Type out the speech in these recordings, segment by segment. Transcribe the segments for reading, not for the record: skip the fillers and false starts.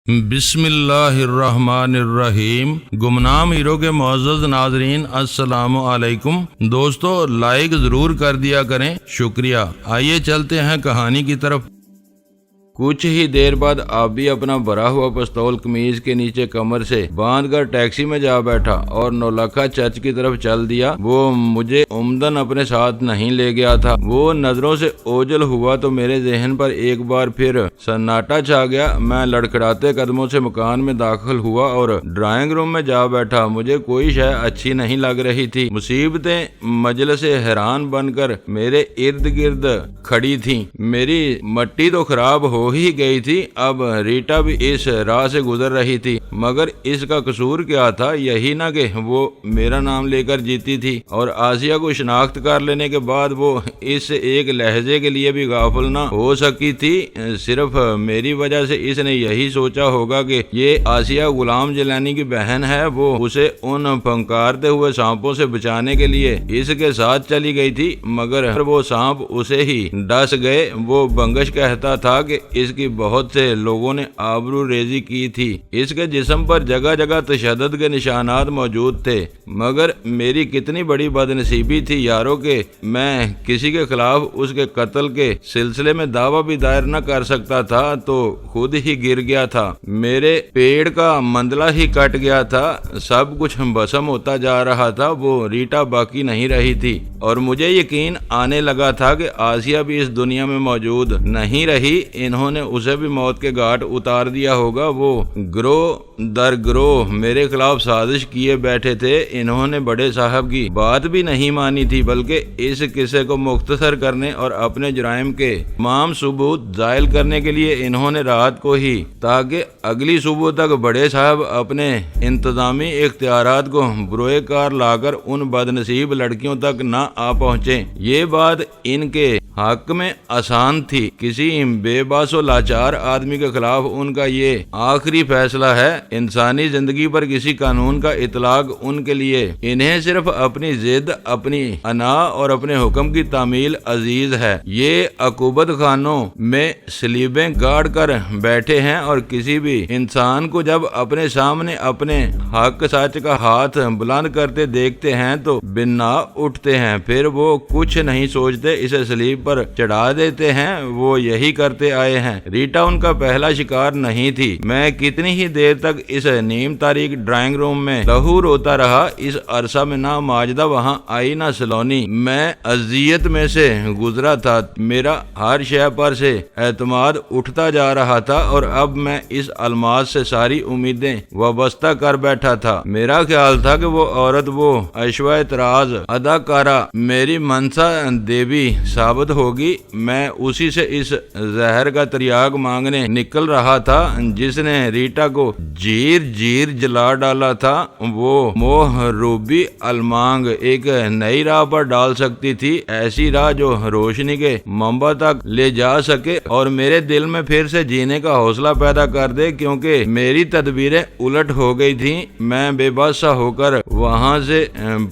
بسم اللہ الرحمن الرحیم۔ گمنام ہیرو کے معزز ناظرین السلام علیکم۔ دوستو لائک ضرور کر دیا کریں، شکریہ۔ آئیے چلتے ہیں کہانی کی طرف۔ کچھ ہی دیر بعد آپ بھی اپنا بھرا ہوا پستول قمیض کے نیچے کمر سے باندھ کر ٹیکسی میں جا بیٹھا اور نولکھا چرچ کی طرف چل دیا۔ وہ مجھے عمدن اپنے ساتھ نہیں لے گیا تھا۔ وہ نظروں سے اوجھل ہوا تو میرے ذہن پر ایک بار پھر سناٹا چھا گیا۔ میں لڑکھڑاتے قدموں سے مکان میں داخل ہوا اور ڈرائنگ روم میں جا بیٹھا۔ مجھے کوئی شے اچھی نہیں لگ رہی تھی۔ مصیبتیں مجلس حیران بن کر میرے ارد گرد کھڑی تھیں۔ میری مٹی تو خراب ہو ہی گئی تھی، اب ریٹا بھی اس راہ سے گزر رہی تھی، مگر اس کا قصور کیا تھا؟ یہی نہ کہ وہ میرا نام لے کر جیتی تھی اور آسیہ کو شناخت کر لینے کے بعد وہ اس سے ایک لہجے کے لیے بھی غافل نہ ہو سکی تھی۔ صرف میری وجہ سے اس نے یہی سوچا ہوگا کہ یہ آسیہ غلام جیلانی کی بہن ہے، وہ اسے ان پھنکارتے ہوئے سانپوں سے بچانے کے لیے اس کے ساتھ چلی گئی تھی، مگر وہ سانپ اسے ہی ڈس گئے۔ وہ بنگش کہتا تھا کہ اس کی بہت سے لوگوں نے آبرو ریزی کی تھی۔ اس کے جسم پر جگہ جگہ تشدد کے نشانات موجود تھے، مگر میری کتنی بڑی بدنصیبی تھی یارو کہ میں کسی کے خلاف اس کے قتل کے سلسلے میں دعویٰ بھی دائر نہ کر سکتا تھا تو خود ہی گر گیا تھا۔ میرے پیڑ کا مندلہ ہی کٹ گیا تھا، سب کچھ بھسم ہوتا جا رہا تھا۔ وہ ریٹا باقی نہیں رہی تھی اور مجھے یقین آنے لگا تھا کہ آسیہ بھی اس دنیا میں موجود نہیں رہی۔ انہوں نے اسے بھی موت کے گھاٹ اتار دیا ہوگا۔ وہ گروہ در گروہ میرے خلاف سازش کیے بیٹھے تھے۔ انہوں نے بڑے صاحب کی بات بھی نہیں مانی تھی، بلکہ اس قصے کو مختصر کرنے اور اپنے جرائم کے تمام ثبوت زائل کرنے کے لیے انہوں نے رات کو ہی، تاکہ اگلی صبح تک بڑے صاحب اپنے انتظامی اختیارات کو بروئے کار لا کر ان بدنصیب لڑکیوں تک نہ آ پہنچے۔ یہ بات ان کے حق میں آسان تھی۔ کسی بے باس و لاچار آدمی کے خلاف ان کا یہ آخری فیصلہ ہے۔ انسانی زندگی پر کسی قانون کا اطلاق ان کے لیے انہیں صرف اپنی ضد، اپنی انا اور اپنے حکم کی تعمیل عزیز ہے۔ یہ عقوبت خانوں میں سلیبیں گاڑ کر بیٹھے ہیں اور کسی بھی انسان کو جب اپنے سامنے اپنے حق سچ کا ہاتھ بلند کرتے دیکھتے ہیں تو بنا اٹھتے ہیں، پھر وہ کچھ نہیں سوچتے، اسے سلیب پر چڑھا دیتے ہیں۔ وہ یہی کرتے آئے ہیں۔ ریٹا ان کا پہلا شکار نہیں تھی۔ میں کتنی ہی دیر تک اس نیم تاریخ ڈرائنگ روم میں لہو روتا رہا۔ اس عرصہ میں نہ ماجدہ وہاں آئی نہ سلونی۔ میں اذیت میں سے گزرا تھا۔ میرا ہر شے پر سے اعتماد اٹھتا جا رہا تھا اور اب میں اس الماس سے ساری امیدیں وابستہ کر بیٹھا تھا۔ میرا خیال تھا کہ وہ عورت، وہ اشوہ طراز اداکارہ میری منسا دیوی ثابت ہوگی۔ میں اسی سے اس زہر کا تریاق مانگنے نکل رہا تھا جس نے ریٹا کو جیر جیر جلا ڈالا تھا۔ وہ موہ روبی المانگ ایک نئی راہ پر ڈال سکتی تھی، ایسی راہ جو روشنی کے منبع تک لے جا سکے اور میرے دل میں پھر سے جینے کا حوصلہ پیدا کر دے، کیونکہ میری تدبیریں الٹ ہو گئی تھیں۔ میں بے بس سا ہو کر وہاں سے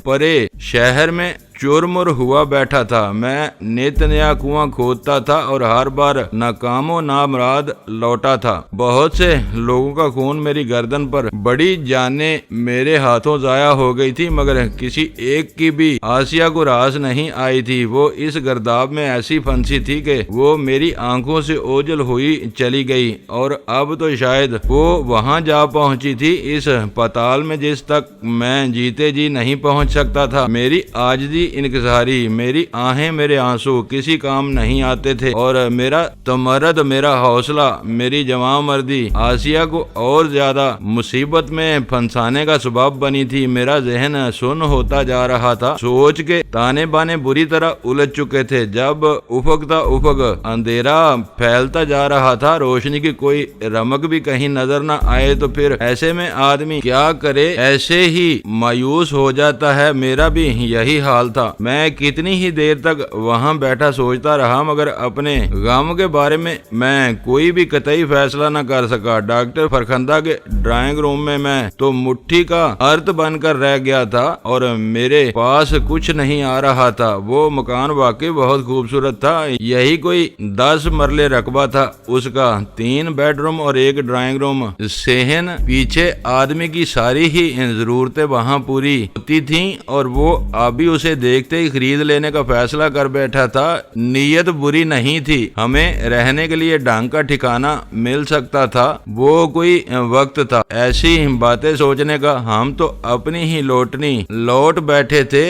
پرے شہر میں چورمر ہوا بیٹھا تھا۔ میں نت نیا کنواں کھودتا تھا اور ہر بار ناکام و نامراد لوٹا تھا۔ بہت سے لوگوں کا خون میری گردن پر، بڑی جانیں میرے ہاتھوں ضائع ہو گئی تھی، مگر کسی ایک کی بھی آسیہ کو راس نہیں آئی تھی۔ وہ اس گرداب میں ایسی پھنسی تھی کہ وہ میری آنکھوں سے اوجھل ہوئی چلی گئی اور اب تو شاید وہ وہاں جا پہنچی تھی، اس پتال میں جس تک میں جیتے جی نہیں پہنچ سکتا تھا۔ میری عاجزی انکساری، میری آہیں، میرے آنسو کسی کام نہیں آتے تھے اور میرا تمرد، میرا حوصلہ، میری جوان مردی آسیہ کو اور زیادہ مصیبت میں پھنسانے کا سبب بنی تھی۔ میرا ذہن سن ہوتا جا رہا تھا، سوچ کے تانے بانے بری طرح الجھ چکے تھے۔ جب افق تا افق اندھیرا پھیلتا جا رہا تھا، روشنی کی کوئی رمق بھی کہیں نظر نہ آئے تو پھر ایسے میں آدمی کیا کرے؟ ایسے ہی مایوس ہو جاتا ہے۔ میرا بھی یہی حال تھا۔ میں کتنی ہی دیر تک وہاں بیٹھا سوچتا رہا، مگر اپنے غم کے بارے میں کوئی بھی قطعی فیصلہ نہ کر سکا۔ ڈاکٹر فرخندہ کے ڈرائنگ روم میں تو مٹھی کا ارت بن کر رہ گیا تھا اور میرے پاس کچھ نہیں آ رہا تھا۔ وہ مکان واقعی بہت خوبصورت تھا، یہی کوئی 10 مرلے رقبہ تھا اس کا، 3 بیڈ روم اور 1 ڈرائنگ روم، صحن، پیچھے آدمی کی ساری ہی ضرورتیں وہاں پوری ہوتی تھیں، اور وہ ابھی اسے دیکھتے ہی خرید لینے کا فیصلہ کر بیٹھا تھا۔ نیت بری نہیں تھی، ہمیں رہنے کے لیے ڈھنگ کا ٹھکانہ مل سکتا تھا، وہ کوئی وقت تھا ایسی باتیں سوچنے کا۔ ہم تو اپنی ہی لوٹنی لوٹ بیٹھے تھے،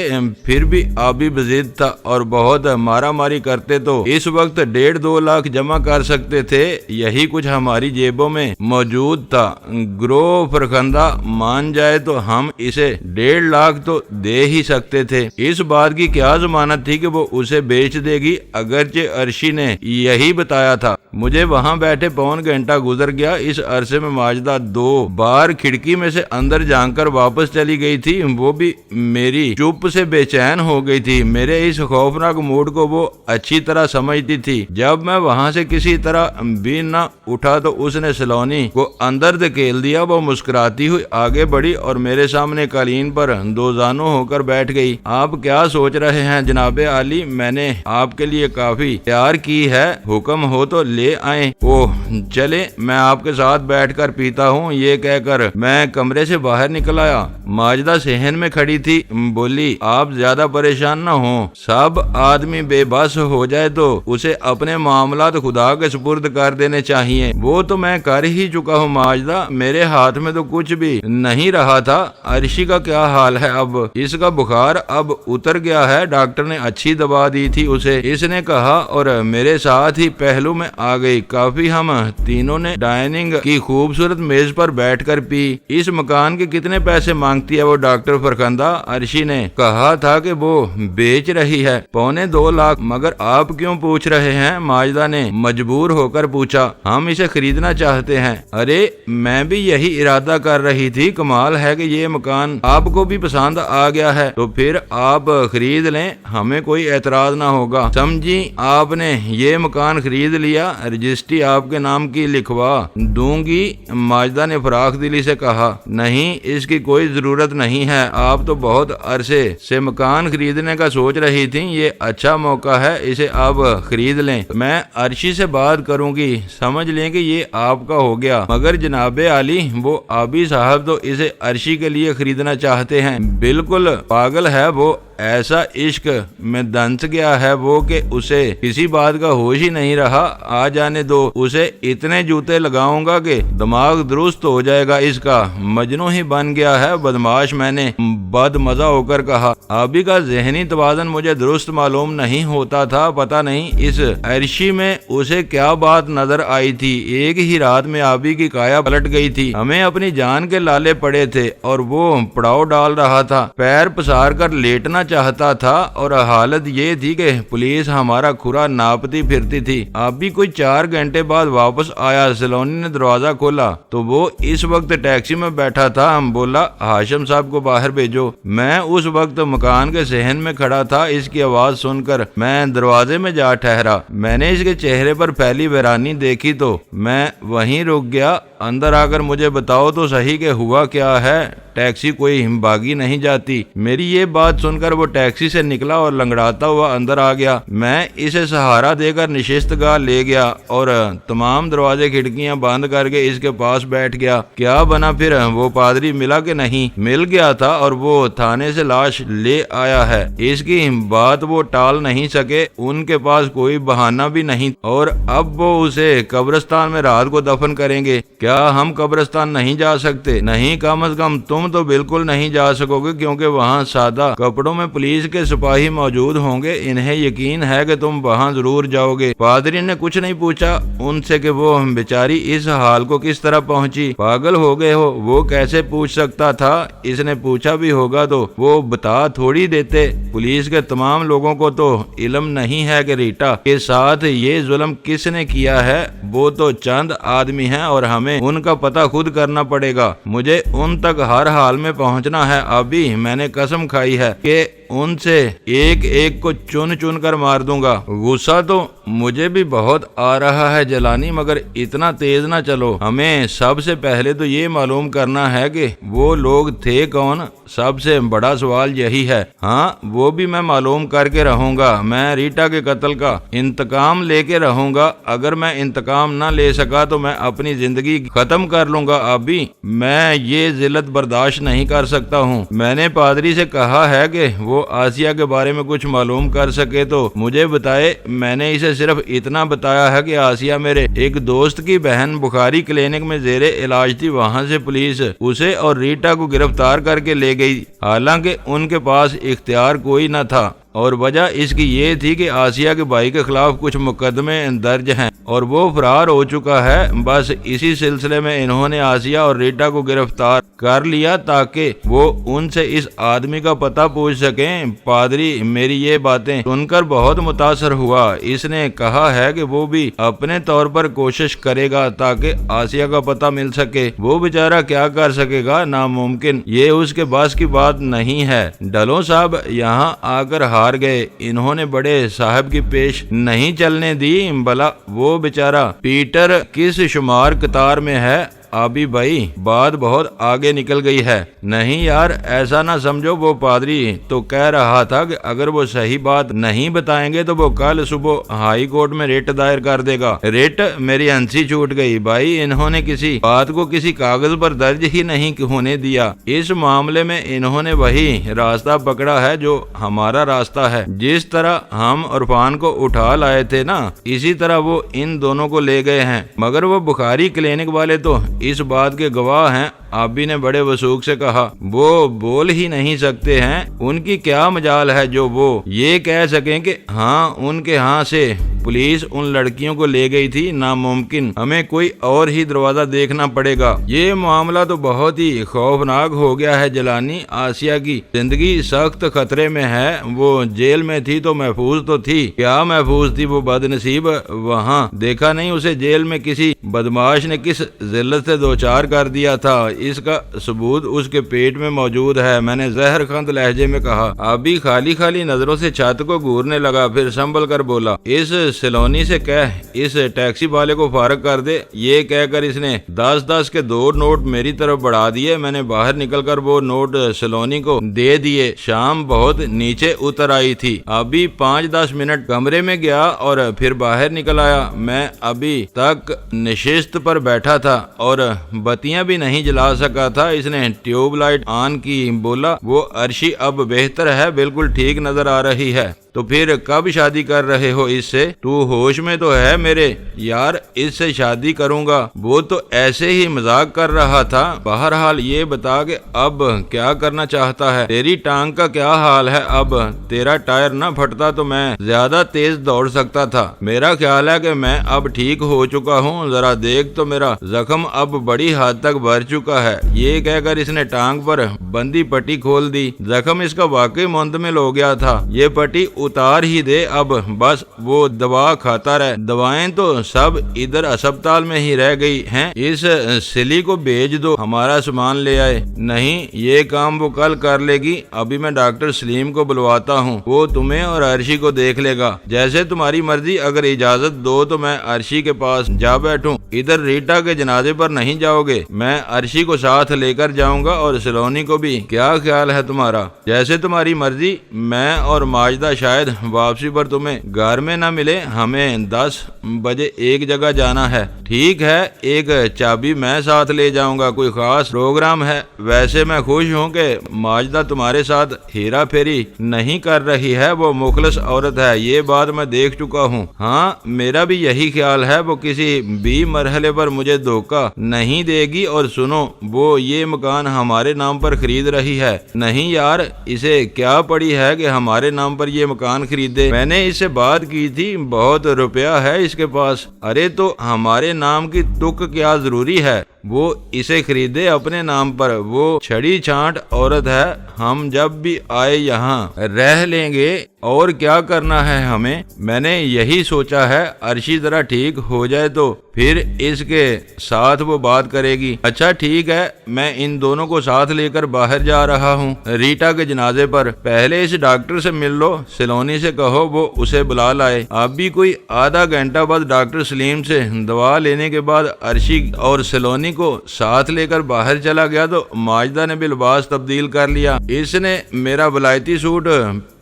پھر بھی آبی بزد تھا اور بہت مارا ماری کرتے تو اس وقت 1.5-2 لاکھ جمع کر سکتے تھے، یہی کچھ ہماری جیبوں میں موجود تھا۔ گروہ فرخندہ مان جائے تو ہم اسے 1.5 لاکھ تو دے ہی سکتے تھے۔ اس بات کی کیا ضمانت تھی کہ وہ اسے بیچ دے گی، اگرچہ عرشی نے یہی بتایا تھا۔ مجھے وہاں بیٹھے 1.25 گھنٹہ گزر گیا۔ اس عرصے میں ماجدہ 2 بار کھڑکی میں سے اندر جھانک کر واپس چلی گئی تھی، وہ بھی میری چپ سے بے چین ہو گئی تھی۔ میرے اس خوفناک موڈ کو وہ اچھی طرح سمجھتی تھی۔ جب میں وہاں سے کسی طرح بھی نہ اٹھا تو اس نے سلونی کو اندر دھکیل دیا۔ وہ مسکراتی ہوئی آگے بڑھی اور میرے سامنے قالین پر 2 زانو ہو کر بیٹھ گئی۔ آپ کیا سوچ رہے ہیں جناب عالی؟ میں نے آپ کے لیے کافی تیار کی ہے، حکم ہو تو لے آئیں۔ اوہ چلے، میں آپ کے ساتھ بیٹھ کر پیتا ہوں۔ یہ کہہ کر میں کمرے سے باہر نکل آیا۔ ماجدہ صحن میں کھڑی تھی، بولی آپ زیادہ پریشان نہ ہوں، سب آدمی بے بس ہو جائے تو اسے اپنے معاملات خدا کے سپرد کر دینے چاہیے۔ وہ تو میں کر ہی چکا ہوں ماجدہ، میرے ہاتھ میں تو کچھ بھی نہیں رہا تھا۔ عرشی کا کیا حال ہے اب؟ اس کا بخار اب اتر گیا ہے، ڈاکٹر نے اچھی دوا دی تھی اسے، اس نے کہا اور میرے ساتھ ہی پہلو میں آ گئی۔ کافی ہم تینوں نے ڈائننگ کی خوبصورت میز پر بیٹھ کر پی۔ اس مکان کے کتنے پیسے مانگتی ہے وہ ڈاکٹر فرخندہ؟ عرشی نے کہا تھا کہ وہ بیچ رہی ہے 2.25 لاکھ، مگر آپ کیوں پوچھ رہے ہیں؟ ماجدہ نے مجبور ہو کر پوچھا۔ ہم اسے خریدنا چاہتے ہیں۔ ارے میں بھی یہی ارادہ کر رہی تھی، کمال ہے کہ یہ مکان آپ کو بھی پسند آ گیا ہے، تو پھر آپ خرید لیں، ہمیں کوئی اعتراض نہ ہوگا۔ سمجھی آپ نے یہ مکان خرید لیا، رجسٹری آپ کے نام کی لکھوا دوں گی؟ ماجدہ نے فراخ دلی سے کہا۔ نہیں، اس کی کوئی ضرورت نہیں ہے، آپ تو بہت عرصے سے مکان خریدنے کا سوچ رہی تھی، یہ اچھا موقع ہے، اسے آپ خرید لیں۔ میں عرشی سے بات کروں گی، سمجھ لیں کہ یہ آپ کا ہو گیا۔ مگر جناب عالی، وہ آبی صاحب تو اسے عرشی کے لیے خریدنا چاہتے ہیں۔ بالکل پاگل ہے وہ، ایسا عشق میں دنس گیا ہے وہ کہ اسے کسی بات کا ہوش ہی نہیں رہا۔ آ جانے دو، اسے اتنے جوتے لگاؤں گا کہ دماغ درست ہو جائے گا اس کا، مجنوں ہی بن گیا ہے بدماش، میں نے بد مزہ ہو کر کہا۔ آبی کا ذہنی توازن مجھے درست معلوم نہیں ہوتا تھا، پتہ نہیں اس عرشی میں اسے کیا بات نظر آئی تھی۔ ایک ہی رات میں آبی کی کایا پلٹ گئی تھی، ہمیں اپنی جان کے لالے پڑے تھے اور وہ پڑاؤ ڈال رہا تھا، پیر پسار کر لیٹنا چاہتا تھا، اور حالت یہ تھی کہ پولیس ہمارا کھرا ناپتی پھرتی تھی۔ آبی کوئی 4 گھنٹے بعد واپس آیا، سلونی نے دروازہ کھولا تو وہ اس وقت ٹیکسی میں بیٹھا تھا۔ ہم بولا ہاشم صاحب کو باہر بھیجو۔ میں اس وقت مکان کے صحن میں کھڑا تھا، اس کی آواز سن کر میں دروازے میں جا ٹھہرا۔ میں نے اس کے چہرے پر پھیلی ویرانی دیکھی تو میں وہیں رک گیا۔ اندر آ کر مجھے بتاؤ تو صحیح کہ ہوا کیا ہے، ٹیکسی کوئی بھاگی نہیں جاتی؟ میری یہ بات سن کر وہ ٹیکسی سے نکلا اور لنگڑاتا ہوا اندر آ گیا۔ میں اسے سہارا دے کر نشست گاہ لے گیا اور تمام دروازے کھڑکیاں بند کر کے اس کے پاس بیٹھ گیا۔ کیا بنا پھر؟ وہ پادری ملا کہ نہیں؟ مل گیا تھا اور وہ تھانے سے لاش لے آیا ہے۔ اس کی بات وہ ٹال نہیں سکے، ان کے پاس کوئی بہانہ بھی نہیں، اور اب وہ اسے قبرستان میں رات کو دفن کریں گے۔ کیا ہم قبرستان نہیں جا سکتے؟ نہیں، کم از کم تم تو بالکل نہیں جا سکو گے، کیونکہ وہاں سادہ کپڑوں میں پولیس کے سپاہی موجود ہوں گے۔ انہیں یقین ہے کہ تم وہاں ضرور جاؤ گے۔ پادری نے کچھ نہیں پوچھا ان سے کہ وہ بیچاری اس حال کو کس طرح پہنچی۔ پاگل ہو گئے ہو؟ وہ کیسے پوچھ سکتا تھا؟ اس نے پوچھا بھی ہوگا تو وہ بتا تھوڑی دیتے۔ پولیس کے تمام لوگوں کو تو علم نہیں ہے کہ ریٹا کے ساتھ یہ ظلم کس نے کیا ہے، وہ تو چند آدمی ہیں اور ہمیں ان کا پتہ خود کرنا پڑے گا۔ مجھے ان تک ہر حال میں پہنچنا ہے ابھی، میں نے قسم کھائی ہے کہ ان سے ایک ایک کو چن چن کر مار دوں گا۔ غصہ تو مجھے بھی بہت آ رہا ہے جیلانی، مگر اتنا تیز نہ چلو، ہمیں سب سے پہلے تو یہ معلوم کرنا ہے کہ وہ لوگ تھے کون۔ سب سے بڑا سوال یہی ہے۔ ہاں وہ بھی میں معلوم کر کے رہوں گا، میں ریٹا کے قتل کا انتقام لے کے رہوں گا۔ اگر میں انتقام نہ لے سکا تو میں اپنی زندگی ختم کر لوں گا ابھی، میں یہ ذلت برداشت نہیں کر سکتا ہوں۔ میں نے پادری سے کہا ہے کہ وہ آسیہ کے بارے میں کچھ معلوم کر سکے تو مجھے بتائے۔ میں نے اسے صرف اتنا بتایا ہے کہ آسیہ میرے ایک دوست کی بہن بخاری کلینک میں زیر علاج تھی، وہاں سے پولیس اسے اور ریٹا کو گرفتار کر کے لے گئی، حالانکہ ان کے پاس اختیار کوئی نہ تھا، اور وجہ اس کی یہ تھی کہ آسیہ کے بھائی کے خلاف کچھ مقدمے درج ہیں اور وہ فرار ہو چکا ہے۔ بس اسی سلسلے میں انہوں نے آسیہ اور ریٹا کو گرفتار کر لیا تاکہ وہ ان سے اس آدمی کا پتہ پوچھ سکیں۔ پادری میری یہ باتیں سن کر بہت متاثر ہوا۔ اس نے کہا ہے کہ وہ بھی اپنے طور پر کوشش کرے گا تاکہ آسیہ کا پتہ مل سکے۔ وہ بیچارہ کیا کر سکے گا؟ ناممکن، یہ اس کے بس کی بات نہیں ہے۔ ڈھلو صاحب یہاں آ کر ہار گئے، انہوں نے بڑے صاحب کی پیش نہیں چلنے دی، بھلا وہ بیچارہ پیٹر کس شمار قطار میں ہے؟ آبی بھائی بات بہت آگے نکل گئی ہے۔ نہیں یار ایسا نہ سمجھو، وہ پادری تو کہہ رہا تھا کہ اگر وہ صحیح بات نہیں بتائیں گے تو وہ کل صبح ہائی کورٹ میں ریٹ دائر کر دے گا۔ ریٹ؟ میری ہنسی چھوٹ گئی بھائی، انہوں نے کسی بات کو کسی کاغذ پر درج ہی نہیں ہونے دیا۔ اس معاملے میں انہوں نے وہی راستہ پکڑا ہے جو ہمارا راستہ ہے۔ جس طرح ہم عرفان کو اٹھا لائے تھے نا، اسی طرح وہ ان دونوں کو لے گئے ہیں، مگر وہ بخاری کلینک والے تو اس بات کے گواہ ہیں۔ آبی نے بڑے وثوق سے کہا، وہ بول ہی نہیں سکتے ہیں، ان کی کیا مجال ہے جو وہ یہ کہہ سکیں کہ ہاں ان کے ہاں سے پولیس ان لڑکیوں کو لے گئی تھی؟ ناممکن، ہمیں کوئی اور ہی دروازہ دیکھنا پڑے گا۔ یہ معاملہ تو بہت ہی خوفناک ہو گیا ہے جیلانی، آسیہ کی زندگی سخت خطرے میں ہے۔ وہ جیل میں تھی تو محفوظ تو تھی، کیا محفوظ تھی وہ بد نصیب، وہاں دیکھا نہیں اسے جیل میں کسی بدماش نے کس ذلت سے دوچار کر دیا تھا؟ اس کا ثبوت اس کے پیٹ میں موجود ہے، میں نے زہر خند لہجے میں کہا۔ ابھی خالی خالی نظروں سے چھت کو گھورنے لگا، پھر سنبھل کر بولا، اس سلونی سے کہہ اس ٹیکسی والے کو فارغ کر دے۔ یہ کہہ کر اس نے 10 کے 2 نوٹ میری طرف بڑھا دیے۔ میں نے باہر نکل کر وہ نوٹ سلونی کو دے دیے۔ شام بہت نیچے اتر آئی تھی۔ ابھی 5-10 منٹ کمرے میں گیا اور پھر باہر نکل آیا۔ میں ابھی تک نشست پر بیٹھا تھا اور بتیاں بھی نہیں جلا سکا تھا۔ اس نے ٹیوب لائٹ آن کی، بولا، وہ عرشی اب بہتر ہے، بالکل ٹھیک نظر آ رہی ہے۔ تو پھر کب شادی کر رہے ہو اس سے؟ تو ہوش میں تو ہے میرے یار، اس سے شادی کروں گا، وہ تو ایسے ہی مذاق کر رہا تھا۔ بہرحال یہ بتا کہ اب کیا کرنا چاہتا ہے؟ تیری ٹانگ کا کیا حال ہے؟ اب تیرا ٹائر نہ پھٹتا تو میں زیادہ تیز دوڑ سکتا تھا۔ میرا خیال ہے کہ میں اب ٹھیک ہو چکا ہوں، ذرا دیکھ تو میرا زخم اب بڑی حد تک بھر چکا ہے۔ یہ کہہ کر اس نے ٹانگ پر بندی پٹی کھول دی۔ زخم اس کا واقعی منتمل ہو گیا تھا۔ یہ پٹی اتار ہی دے اب، بس وہ دوا کھاتا رہے۔ دوائیں تو سب ادھر اسپتال میں ہی رہ گئی ہیں، اس سلی کو بھیج دو ہمارا سامان لے آئے۔ نہیں، یہ کام وہ کل کر لے گی، ابھی میں ڈاکٹر سلیم کو بلواتا ہوں، وہ تمہیں اور عرشی کو دیکھ لے گا۔ جیسے تمہاری مرضی، اگر اجازت دو تو میں عرشی کے پاس جا بیٹھوں۔ ادھر ریٹا کے جنازے پر نہیں جاؤ گے؟ میں عرشی کو ساتھ لے کر جاؤں گا اور سلونی کو بھی۔ کیا خیال ہے تمہارا؟ جیسے تمہاری مرضی۔ میں اور ماجدہ شاید واپسی پر تمہیں گھر میں نہ ملے، ہمیں 10 بجے ایک جگہ جانا ہے۔ ٹھیک ہے، ایک چابی میں ساتھ لے جاؤں گا۔ کوئی خاص پروگرام ہے؟ ویسے میں خوش ہوں کہ ماجدہ تمہارے ساتھ ہیرا پھیری نہیں کر رہی ہے، وہ مخلص عورت ہے، یہ بات میں دیکھ چکا ہوں۔ ہاں میرا بھی یہی خیال ہے، وہ کسی بھی مرحلے پر مجھے دھوکہ نہیں دے گی۔ اور سنو، وہ یہ مکان ہمارے نام پر خرید رہی ہے۔ نہیں یار، اسے کیا پڑی ہے کہ ہمارے نام پر یہ مکان خریدے؟ میں نے اس سے بات کی تھی، بہت روپیہ ہے اس کے پاس۔ ارے تو ہمارے نام کی تک کیا ضروری ہے؟ وہ اسے خریدے اپنے نام پر۔ وہ چھڑی چھانٹ عورت ہے، ہم جب بھی آئے یہاں رہ لیں گے، اور کیا کرنا ہے ہمیں۔ میں نے یہی سوچا ہے، عرشی ذرا ٹھیک ہو جائے تو پھر اس کے ساتھ وہ بات کرے گی۔ اچھا ٹھیک ہے، میں ان دونوں کو ساتھ لے کر باہر جا رہا ہوں ریٹا کے جنازے پر۔ پہلے اس ڈاکٹر سے مل لو، سلونی سے کہو وہ اسے بلا لائے۔ اب بھی کوئی آدھا گھنٹہ بعد ڈاکٹر سلیم سے دوا لینے کے بعد عرشی اور سلونی کو ساتھ لے کر باہر چلا گیا تو ماجدہ نے بھی لباس تبدیل کر لیا۔ اس نے میرا ولایتی سوٹ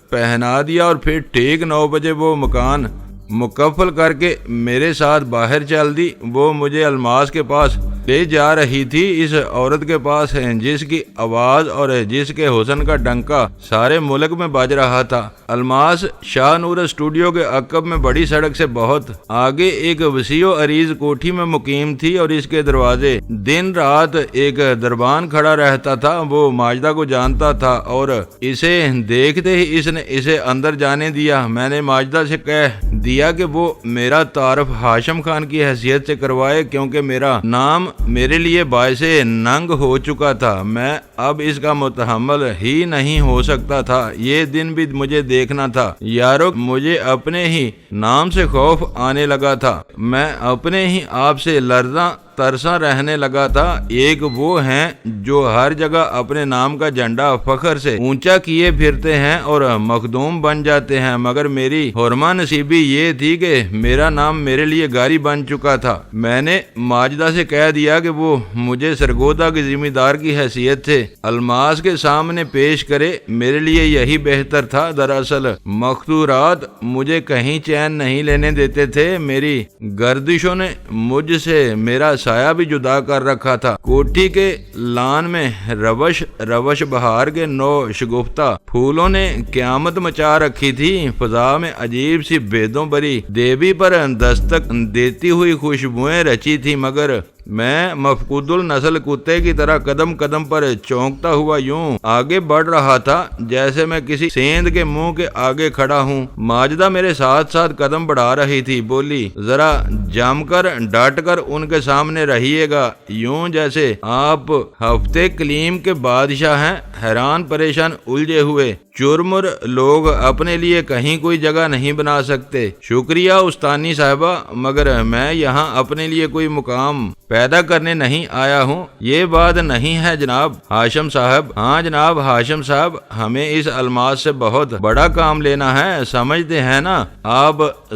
پہنا دیا اور پھر ٹھیک 9 بجے وہ مکان مکفل کر کے میرے ساتھ باہر چل دی۔ وہ مجھے الماس کے پاس لے جا رہی تھی، اس عورت کے پاس جس کی آواز اور جس کے حسن کا ڈنکا سارے ملک میں بج رہا تھا۔ الماس شاہ نور اسٹوڈیو کے عقب میں بڑی سڑک سے بہت آگے ایک وسیع و عریض کوٹھی میں مقیم تھی، اور اس کے دروازے دن رات ایک دربان کھڑا رہتا تھا۔ وہ ماجدہ کو جانتا تھا اور اسے دیکھتے ہی اس نے اسے اندر جانے دیا۔ میں نے ماجدہ سے کہہ دیا کہ وہ میرا تعارف ہاشم خان کی حیثیت سے کروائے، کیونکہ میرا نام میرے لیے باعث ننگ ہو چکا تھا۔ میں اب اس کا متحمل ہی نہیں ہو سکتا تھا۔ یہ دن بھی مجھے دیکھنا تھا یارو، مجھے اپنے ہی نام سے خوف آنے لگا تھا۔ میں اپنے ہی آپ سے لرزاں ترساں رہنے لگا تھا۔ ایک وہ ہیں جو ہر جگہ اپنے نام کا جھنڈا فخر سے اونچا کیے پھرتے ہیں اور مخدوم بن جاتے ہیں، مگر میری حرمہ نصیبی یہ تھی کہ میرا نام میرے لیے گاری بن چکا تھا۔ میں نے ماجدہ سے کہہ دیا کہ وہ مجھے سرگودا کے ذمہ دار کی حیثیت سے الماس کے سامنے پیش کرے، میرے لیے یہی بہتر تھا۔ دراصل مختورات مجھے کہیں چین نہیں لینے دیتے تھے، میری گردشوں نے مجھ سے میرا سایہ بھی جدا کر رکھا تھا۔ کوٹھی کے لان میں روش بہار کے نو شگفتہ پھولوں نے قیامت مچا رکھی تھی۔ فضا میں عجیب سی بھیدوں بری دیوی پر دستک دیتی ہوئی خوشبوئیں رچی تھی، مگر میں مفقود النسل کتے کی طرح قدم قدم پر چونکتا ہوا یوں آگے بڑھ رہا تھا جیسے میں کسی سیند کے منہ کے آگے کھڑا ہوں۔ ماجدہ میرے ساتھ ساتھ قدم بڑھا رہی تھی، بولی ذرا جم کر ڈٹ کر ان کے سامنے رہیے گا، یوں جیسے آپ ہفتے کلیم کے بادشاہ ہیں۔ حیران پریشان الجھے ہوئے چرمر لوگ اپنے لیے کہیں کوئی جگہ نہیں بنا سکتے۔ شکریہ استانی صاحبہ، مگر میں یہاں اپنے لیے کوئی مقام پیدا کرنے نہیں آیا ہوں۔ یہ بات نہیں ہے جناب ہاشم صاحب۔ ہاں جناب ہاشم صاحب، ہمیں اس الماس سے بہت بڑا کام لینا ہے، سمجھتے ہیں نا؟ آپ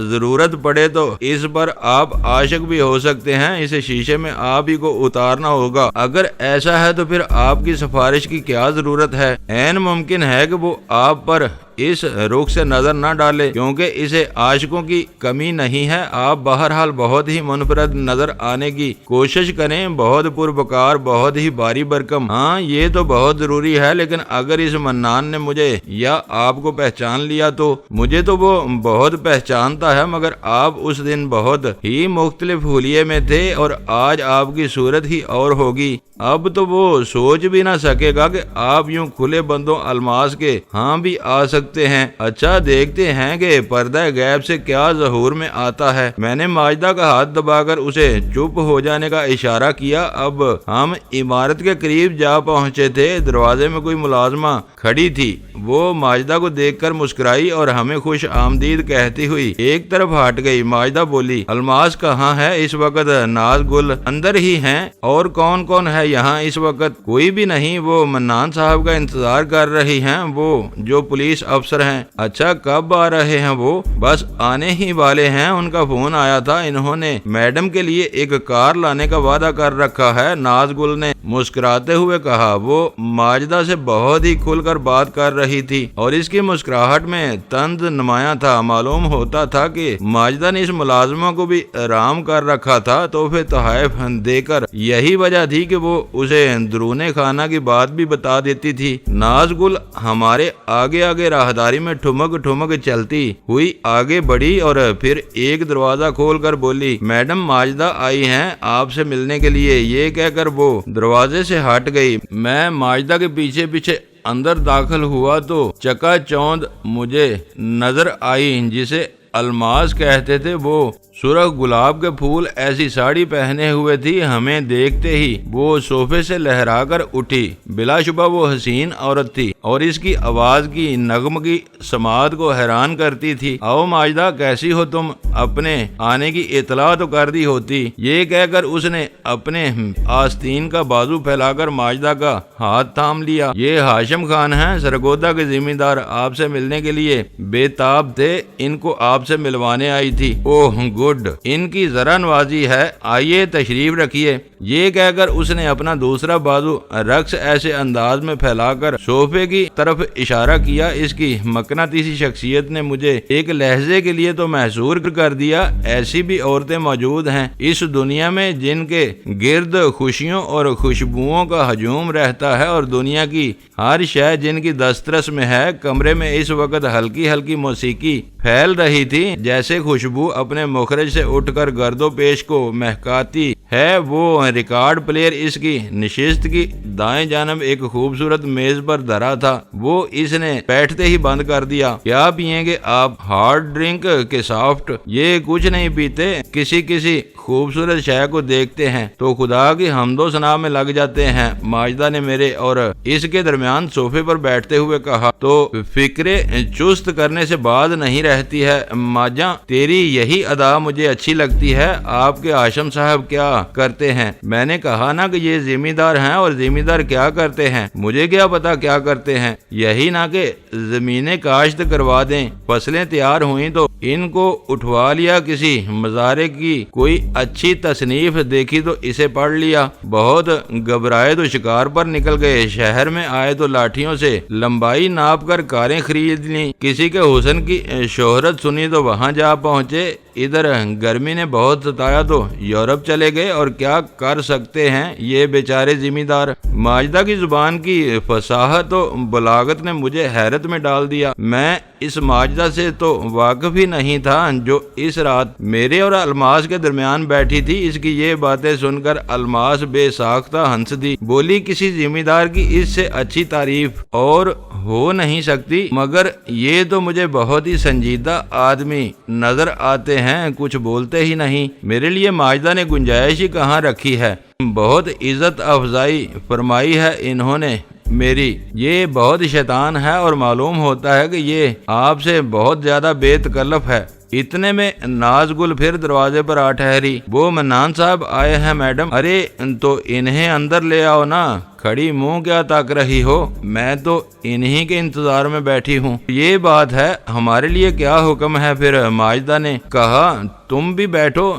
ضرورت پڑے تو اس پر آپ عاشق بھی ہو سکتے ہیں، اسے شیشے میں آپ ہی کو اتارنا ہوگا۔ اگر ایسا ہے تو پھر آپ کی سفارش کی کیا ضرورت ہے؟ عین ممکن ہے کہ وہ آپ پر اس رخ سے نظر نہ ڈالے، کیونکہ اسے عاشقوں کی کمی نہیں ہے۔ آپ بہرحال بہت ہی منفرد نظر آنے کی کوشش کریں، بہت پروقار، بہت ہی باری برکم۔ ہاں یہ تو بہت ضروری ہے، لیکن اگر اس منان نے مجھے یا آپ کو پہچان لیا تو مجھے تو وہ بہت پہچانتا ہے، مگر آپ اس دن بہت ہی مختلف حلیے میں تھے اور آج آپ کی صورت ہی اور ہوگی۔ اب تو وہ سوچ بھی نہ سکے گا کہ آپ یوں کھلے بندوں الماس کے ہاں بھی آ سکتے ہیں۔ اچھا دیکھتے ہیں کہ پردہ غیب سے کیا ظہور میں آتا ہے۔ میں نے ماجدہ کا ہاتھ دبا کر اسے چپ ہو جانے کا اشارہ کیا۔ اب ہم عمارت کے قریب جا پہنچے تھے، دروازے میں کوئی ملازمہ کھڑی تھی۔ وہ ماجدہ کو دیکھ کر مسکرائی اور ہمیں خوش آمدید کہتی ہوئی ایک طرف ہٹ گئی۔ ماجدہ بولی، الماس کہاں ہے اس وقت؟ ناز گل اندر ہی ہیں۔ اور کون کون ہے یہاں اس وقت؟ کوئی بھی نہیں، وہ منان صاحب کا انتظار کر رہی ہیں، وہ جو پولیس افسر ہیں۔ اچھا کب آ رہے ہیں وہ؟ بس آنے ہی والے ہیں، ان کا فون آیا تھا، انہوں نے میڈم کے لیے ایک کار لانے کا وعدہ کر رکھا ہے، ناز گل نے مسکراتے ہوئے کہا۔ وہ ماجدہ سے بہت ہی کھل کر بات کر رہی تھی اور اس کی مسکراہٹ میں طنز نمایاں تھا۔ معلوم ہوتا تھا کہ ماجدہ نے اس ملازمہ کو بھی آرام کر رکھا تھا، تحفے تحائف دے کر۔ یہی وجہ تھی کہ وہ اسے درون خانہ کی بات بھی بتا دیتی تھی۔ ناز گل ہمارے آگے آگے راہداری میں ٹھمک ٹھمک چلتی ہوئی آگے بڑھی اور پھر ایک دروازہ کھول کر بولی، میڈم ماجدہ آئی ہیں آپ سے ملنے کے لیے۔ یہ کہہ کر وہ دروازے سے ہٹ گئی۔ میں ماجدہ کے پیچھے پیچھے اندر داخل ہوا تو چکا چوند مجھے نظر آئی، جسے الماس کہتے تھے، وہ سرخ گلاب کے پھول ایسی ساڑی پہنے ہوئے تھی، ہمیں دیکھتے ہی وہ صوفے سے لہرا کر اٹھی۔ بلا شبہ وہ حسین عورت تھی اور اس کی آواز کی نغمگی سماعت کو حیران کرتی تھی۔ آؤ ماجدہ، کیسی ہو تم؟ اپنے آنے کی اطلاع تو کر دی ہوتی۔ یہ کہہ کر اس نے اپنے آستین کا بازو پھیلا کر ماجدہ کا ہاتھ تھام لیا۔ یہ ہاشم خان ہیں، سرگودا کے ذمہ دار، آپ سے ملنے کے لیے بے تاب تھے، ان کو آپ سے ملوانے آئی تھی۔ اوہ گڈ، ان کی ذرا نوازی ہے، آئیے تشریف رکھیے۔ یہ کہہ کر اس نے اپنا دوسرا بازو رقص ایسے انداز میں پھیلا کر صوفے کی طرف اشارہ کیا، اس کی مقناطیسی شخصیت نے مجھے ایک لہجے کے لیے تو محصور کر دیا۔ ایسی بھی عورتیں موجود ہیں اس دنیا میں جن کے گرد خوشیوں اور خوشبوؤں کا ہجوم رہتا ہے، اور دنیا کی ہر شے جن کی دسترس میں ہے۔ کمرے میں اس وقت ہلکی ہلکی موسیقی پھیل رہی تھی، جیسے خوشبو اپنے مخرج سے اٹھ کر گرد و پیش کو مہکاتی ہے۔ وہ ریکارڈ پلیئر اس کی نشست کی دائیں جانب ایک خوبصورت میز پر دھرا تھا، وہ اس نے بیٹھتے ہی بند کر دیا۔ کیا پئیں گے آپ؟ ہارڈ ڈرنک کے سافٹ؟ یہ کچھ نہیں پیتے، کسی خوبصورت شے کو دیکھتے ہیں تو خدا کی حمد و ثنا میں لگ جاتے ہیں، ماجدہ نے میرے اور اس کے درمیان صوفے پر بیٹھتے ہوئے کہا۔ تو فکرے چست کرنے سے بات نہیں رہتی ہے ماجاں، تیری یہی ادا مجھے اچھی لگتی ہے۔ آپ کے ہاشم صاحب کیا کرتے ہیں؟ میں نے کہا نا کہ یہ ذمہ دار ہیں، اور ذمہ دار کیا کرتے ہیں مجھے کیا پتا کیا کرتے ہیں، یہی نہ کہ زمینیں کاشت کروا دیں، فصلیں تیار ہوئیں تو ان کو اٹھوا لیا، کسی مزارے کی کوئی اچھی تصنیف دیکھی تو اسے پڑھ لیا، بہت گھبرائے تو شکار پر نکل گئے، شہر میں آئے تو لاٹھیوں سے لمبائی ناپ کر کاریں خرید لیں، کسی کے حسن کی شہرت سنی تو وہاں جا پہنچے، ادھر گرمی نے بہت ستایا تو یورپ چلے گئے، اور کیا کر سکتے ہیں یہ بیچارے ذمہ دار۔ ماجدہ کی زبان کی فصاحت و بلاغت نے مجھے حیرت میں ڈال دیا۔ میں اس ماجدہ سے تو واقف ہی نہیں تھا جو اس رات میرے اور الماس کے درمیان بیٹھی تھی۔ اس کی یہ باتیں سن کر الماس بے ساختہ ہنس دی، بولی کسی ذمہ دار کی اس سے اچھی تعریف اور ہو نہیں سکتی، مگر یہ تو مجھے بہت ہی سنجیدہ آدمی نظر آتے ہیں، کچھ بولتے ہی نہیں۔ میرے لیے ماجدہ نے گنجائش ہی کہاں رکھی ہے، بہت عزت افزائی فرمائی ہے انہوں نے میری، یہ بہت شیطان ہے، اور معلوم ہوتا ہے کہ یہ آپ سے بہت زیادہ بے تکلف ہے۔ اتنے میں ناز گل پھر دروازے پر آ ٹھہری۔ وہ منان صاحب آئے ہیں میڈم۔ ارے تو انہیں اندر لے آؤ نا، کھڑی منہ کیا تاک رہی ہو؟ میں تو انہی کے انتظار میں بیٹھی ہوں۔ یہ بات ہے، ہمارے لیے کیا حکم ہے پھر؟ ماجدہ نے کہا۔ تم بھی بیٹھو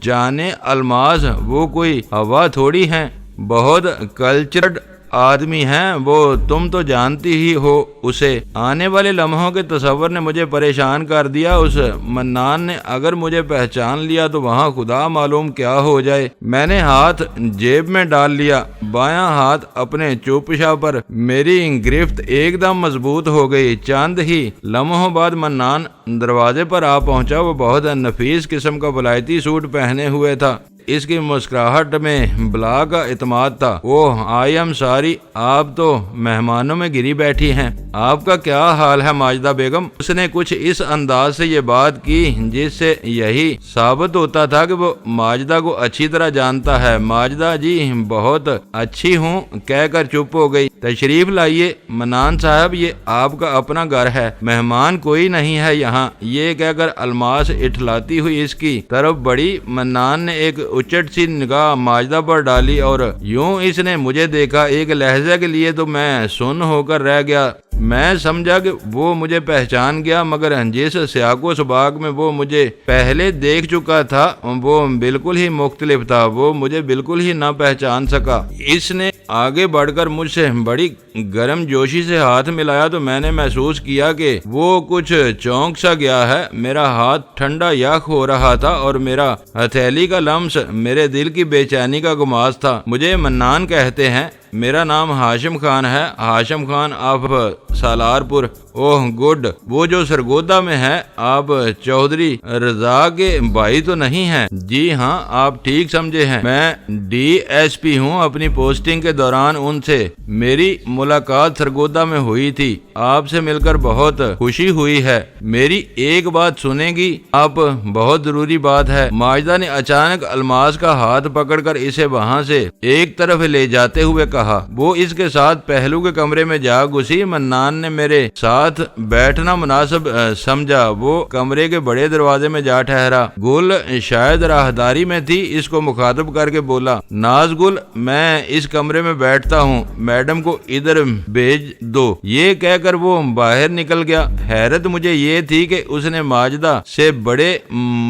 جانے الماس، وہ کوئی ہوا تھوڑی ہیں، بہت کلچرڈ آدمی ہیں وہ، تم تو جانتی ہی ہو اسے۔ آنے والے لمحوں کے تصور نے مجھے پریشان کر دیا۔ اس منان نے اگر مجھے پہچان لیا تو وہاں خدا معلوم کیا ہو جائے۔ میں نے ہاتھ جیب میں ڈال لیا، بایاں ہاتھ اپنے چوپشا پر، میری گرفت ایک دم مضبوط ہو گئی۔ چند ہی لمحوں بعد منان دروازے پر آ پہنچا۔ وہ بہت نفیس قسم کا ولایتی سوٹ پہنے ہوئے تھا، اس کی مسکراہٹ میں بلا کا اعتماد تھا۔ اوہ آئی ایم ساری، آپ تو مہمانوں میں گری بیٹھی ہیں، آپ کا کیا حال ہے ماجدہ بیگم؟ اس نے کچھ اس انداز سے یہ بات کی جس سے یہی ثابت ہوتا تھا کہ وہ ماجدہ کو اچھی طرح جانتا ہے۔ ماجدہ جی بہت اچھی ہوں کہہ کر چپ ہو گئی۔ تشریف لائیے منان صاحب، یہ آپ کا اپنا گھر ہے، مہمان کوئی نہیں ہے یہاں۔ یہ کہہ کر الماس اٹھلاتی ہوئی اس کی طرف بڑی۔ منان نے ایک اچٹ سی نگاہ ماجدہ پر ڈالی اور یوں اس نے مجھے دیکھا، ایک لہجے کے لیے تو میں سن ہو کر رہ گیا۔ میں سمجھا کہ وہ مجھے پہچان گیا، مگر جس سیاق و سباق میں وہ مجھے پہلے دیکھ چکا تھا وہ بالکل ہی مختلف تھا، وہ مجھے بالکل ہی نہ پہچان سکا۔ اس نے آگے بڑھ کر مجھ سے بڑی گرم جوشی سے ہاتھ ملایا تو میں نے محسوس کیا کہ وہ کچھ چونک سا گیا ہے۔ میرا ہاتھ ٹھنڈا یخ ہو رہا تھا اور میرا ہتھیلی کا لمس میرے دل کی بے چینی کا گماز تھا۔ مجھے منان کہتے ہیں، میرا نام ہاشم خان ہے، ہاشم خان آف سالارپور۔ اوہ گڈ، وہ جو سرگودا میں ہے، آپ چودھری رضا کے بھائی تو نہیں ہیں؟ جی ہاں، آپ ٹھیک سمجھے ہیں، میں ڈی ایس پی ہوں۔ اپنی پوسٹنگ کے دوران ان سے میری ملاقات سرگودا میں ہوئی تھی۔ آپ سے مل کر بہت خوشی ہوئی ہے۔ میری ایک بات سنیں گی آپ؟ بہت ضروری بات ہے۔ ماجدہ نے اچانک الماس کا ہاتھ پکڑ کر اسے وہاں سے ایک طرف لے جاتے ہوئے کہا۔ وہ اس کے ساتھ پہلو کے کمرے میں جا گھسی۔ منان نے میرے ساتھ بیٹھنا مناسب سمجھا۔ وہ کمرے کے بڑے دروازے میں جا ٹھہرا۔ گل شاید راہداری میں تھی، اس کو مخاطب کر کے بولا، ناز گل، میں اس کمرے میں بیٹھتا ہوں، میڈم کو ادھر بھیج دو۔ یہ کہہ کر وہ باہر نکل گیا۔ حیرت مجھے یہ تھی کہ اس نے ماجدہ سے بڑے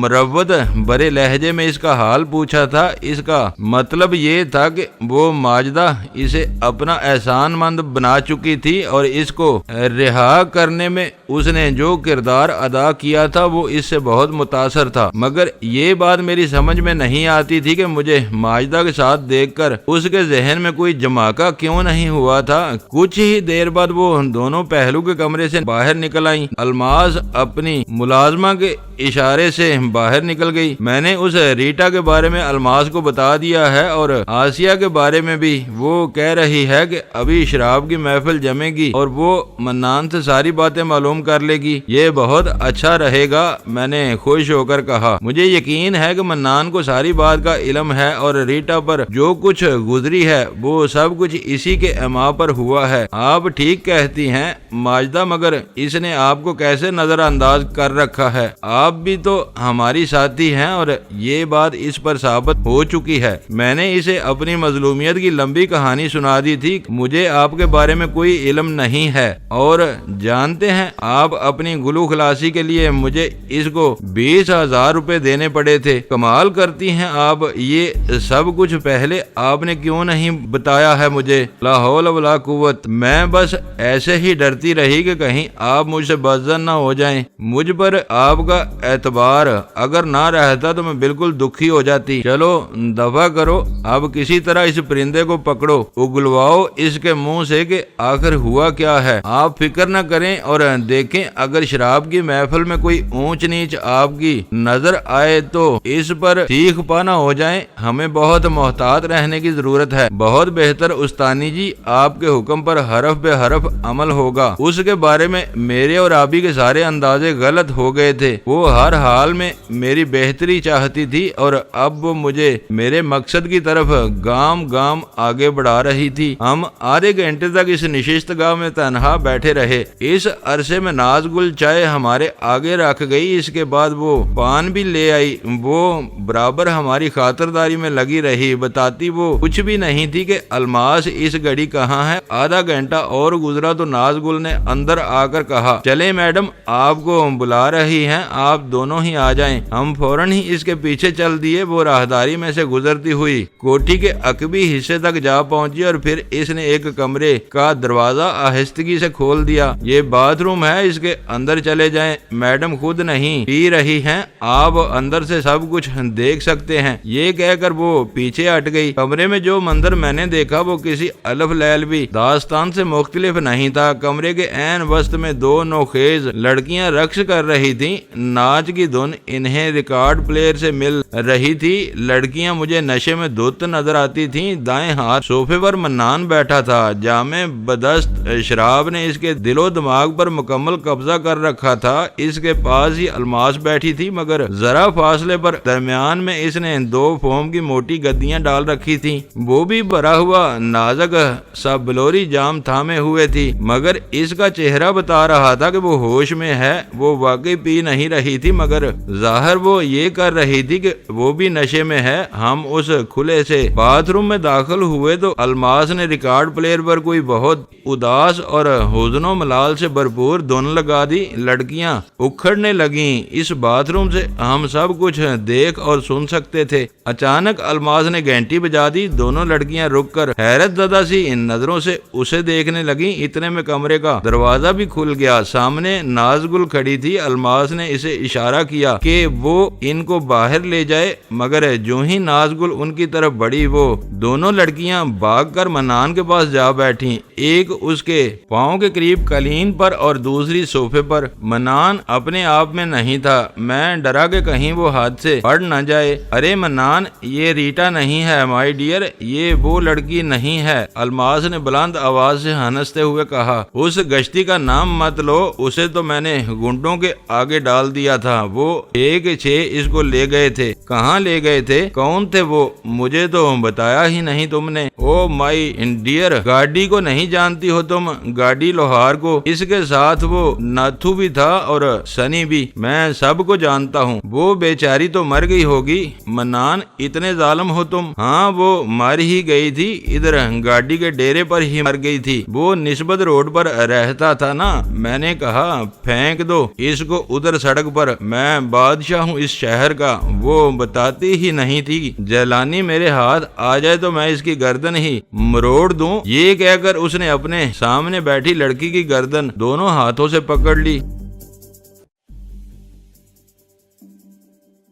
مروت برے لہجے میں اس کا حال پوچھا تھا۔ اس کا مطلب یہ تھا کہ وہ ماجدہ اسے اپنا احسان مند بنا چکی تھی اور اس کو رہا کرنے میں اس نے جو کردار ادا کیا تھا وہ اس سے بہت متاثر تھا۔ مگر یہ بات میری سمجھ میں نہیں آتی تھی کہ مجھے ماجدہ کے ساتھ دیکھ کر اس کے ذہن میں کوئی جماکہ کیوں نہیں ہوا تھا۔ کچھ ہی دیر بعد وہ دونوں پہلو کے کمرے سے باہر نکل آئیں۔ الماس اپنی ملازمہ کے اشارے سے باہر نکل گئی۔ میں نے اس ریٹا کے بارے میں الماس کو بتا دیا ہے اور آسیہ کے بارے میں بھی۔ وہ کہہ رہی ہے کہ ابھی شراب کی محفل جمے گی اور وہ منان سے ساری باتیں معلوم کر لے گی۔ یہ بہت اچھا رہے گا، میں نے خوش ہو کر کہا۔ مجھے یقین ہے کہ منان کو ساری بات کا علم ہے اور ریٹا پر جو کچھ گزری ہے وہ سب کچھ اسی کے اما پر ہوا ہے۔ آپ ٹھیک کہتی ہیں ماجدہ، مگر اس نے آپ کو کیسے نظر انداز کر رکھا ہے؟ آپ بھی تو ہماری ساتھی ہیں اور یہ بات اس پر ثابت ہو چکی ہے۔ میں نے اسے اپنی مظلومیت کی لمبی کہانی سنا دی تھی۔ مجھے آپ کے بارے میں کوئی علم نہیں ہے اور جانتے ہیں آپ اپنی گلو خلاصی کے لیے مجھے اس کو 20,000 روپے دینے پڑے تھے۔ کمال کرتی ہیں آپ، یہ سب کچھ پہلے آپ نے کیوں نہیں بتایا ہے مجھے؟ لا حول ولا قوت، میں بس ایسے ہی ڈرتی رہی کہ کہیں آپ مجھ سے بدظن نہ ہو جائیں۔ مجھ پر آپ کا اعتبار اگر نہ رہتا تو میں بالکل دکھی ہو جاتی۔ چلو دفع کرو، اب کسی طرح اس پرندے کو پکڑو، اگلواؤ اس کے منہ سے کہ آخر ہوا کیا ہے۔ آپ فکر نہ کریں اور دیکھیں اگر شراب کی محفل میں کوئی اونچ نیچ آپ کی نظر آئے تو اس پر سیخ پانا ہو جائیں۔ ہمیں بہت محتاط رہنے کی ضرورت ہے۔ بہت بہتر استانی جی، آپ کے حکم پر حرف بے حرف عمل ہوگا۔ اس کے بارے میں میرے اور آبی کے سارے اندازے غلط ہو گئے تھے۔ وہ ہر حال میں میری بہتری چاہتی تھی اور اب وہ مجھے میرے مقصد کی طرف گام گام آگے بڑھا رہی تھی۔ ہم آدھے گھنٹے تک اس نشست گاہ میں تنہا بیٹھے رہے۔ اس عرصے میں ناز گل چائے ہمارے آگے رکھ گئی، اس کے بعد وہ پان بھی لے آئی۔ وہ برابر ہماری خاطرداری میں لگی رہی، بتاتی وہ کچھ بھی نہیں تھی کہ الماس اس گھڑی کہاں ہے۔ آدھا گھنٹہ اور گزرا تو ناز گل نے اندر آ کر کہا، چلے میڈم آپ کو بلا رہی ہیں، آپ دونوں ہی آ جائیں۔ ہم فوراً ہی اس کے پیچھے چل دیے۔ وہ راہداری میں سے گزرتی ہوئی کوٹھی کے عقبی حصے تک جا پہنچی اور پھر اس نے ایک کمرے کا دروازہ آہستگی سے کھول دیا۔ یہ باتھ روم ہے، اس کے اندر چلے جائیں، میڈم خود نہیں پی رہی ہیں، آپ اندر سے سب کچھ دیکھ سکتے ہیں۔ یہ کہہ کر وہ پیچھے ہٹ گئی۔ کمرے میں جو منظر میں نے دیکھا وہ کسی الف لیلوی داستان سے مختلف نہیں تھا۔ کمرے کے عین وسط میں دو نوخیز لڑکیاں رقص کر رہی تھیں۔ ناچ کی دھن انہیں ریکارڈ پلیئر سے مل رہی تھی۔ لڑکیاں مجھے نشے میں دھت نظر آتی تھیں۔ دائیں ہاتھ صوفے پر منان بیٹھا تھا، جامع بدست شراب نے اس کے دل و دماغ پر مکمل قبضہ کر رکھا تھا۔ اس کے پاس ہی الماس بیٹھی تھی، مگر ذرا فاصلے پر درمیان میں اس نے دو فوم کی موٹی گدیاں ڈال رکھی تھی۔ وہ بھی بھرا ہوا نازک سا بلوری جام تھامے ہوئے تھی، مگر اس کا چہرہ بتا رہا تھا کہ وہ ہوش میں ہے۔ وہ واقعی پی نہیں رہی تھی، مگر ظاہر وہ یہ کر رہی تھی کہ وہ بھی نشے میں ہے۔ ہم اس کھلے سے باتھ روم میں داخل ہوئے تو الماس نے ریکارڈ پلیئر پر کوئی بہت اداس اور حزن و ملال سے بھرپور دھن لگا دی۔ لڑکیاں اکھڑنے لگیں۔ اس باتھ روم سے ہم سب کچھ دیکھ اور سن سکتے تھے۔ اچانک الماس نے گھنٹی بجا دی۔ دونوں لڑکیاں رک کر حیرت زدہ سی ان نظروں سے اسے دیکھنے لگیں۔ اتنے میں کمرے کا دروازہ بھی کھل گیا۔ سامنے ناز گل کھڑی تھی۔ الماس نے اسے اشارہ کیا کہ وہ ان کو باہر لے جائے، مگر جو ہی ناز گل ان کی طرف بڑھی وہ دونوں لڑکیاں بھاگ کر منان کے پاس جا بیٹھی، ایک اس کے پاؤں کے قریب قالین پر اور دوسری صوفے پر۔ منان اپنے آپ میں نہیں تھا، میں ڈرا کہ کہیں وہ ہاتھ سے پڑ نہ جائے۔ ارے منان، یہ ریٹا نہیں ہے مائی ڈیئر، یہ وہ لڑکی نہیں ہے، الماس نے بلند آواز سے ہنستے ہوئے کہا۔ اس گشتی کا نام مت لو، اسے تو میں نے گنڈوں کے آگے ڈال دیا تھا، وہ 6 اس کو لے گئے تھے۔ کہاں لے گئے تھے؟ کون تھے وہ؟ مجھے تو بتایا ہی نہیں تم نے۔ او مائی ڈیئر، گاڑی کو نہیں جانتی ہو تم؟ گاڑی لوہار کو، اس کے ساتھ وہ ناتھو بھی تھا اور سنی بھی، میں سب کو جانتا ہوں۔ وہ بیچاری تو مر گئی ہوگی۔ منان، اتنے ظالم ہو تم؟ ہاں، وہ مر ہی گئی تھی، ادھر گاڑی کے ڈیرے پر ہی مر گئی تھی، وہ نسبت روڈ پر رہتا تھا نا۔ میں نے کہا پھینک دو اس کو ادھر سڑک پر، میں بادشاہ ہوں اس شہر کا۔ وہ بتاتی ہی نہیں تھی، جیلانی میرے ہاتھ آ جائے تو میں اس کی گردن ہی مروڑ دوں۔ یہ کہہ کر اس نے اپنے سامنے بیٹھی لڑکی کی گردن دونوں ہاتھوں سے پکڑ لی۔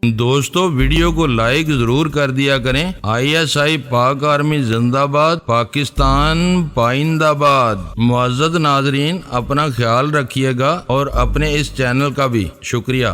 دوستو، ویڈیو کو لائک ضرور کر دیا کریں۔ ISI پاک آرمی زندہ باد، پاکستان پائندہ باد۔ معزز ناظرین، اپنا خیال رکھیے گا اور اپنے اس چینل کا بھی شکریہ۔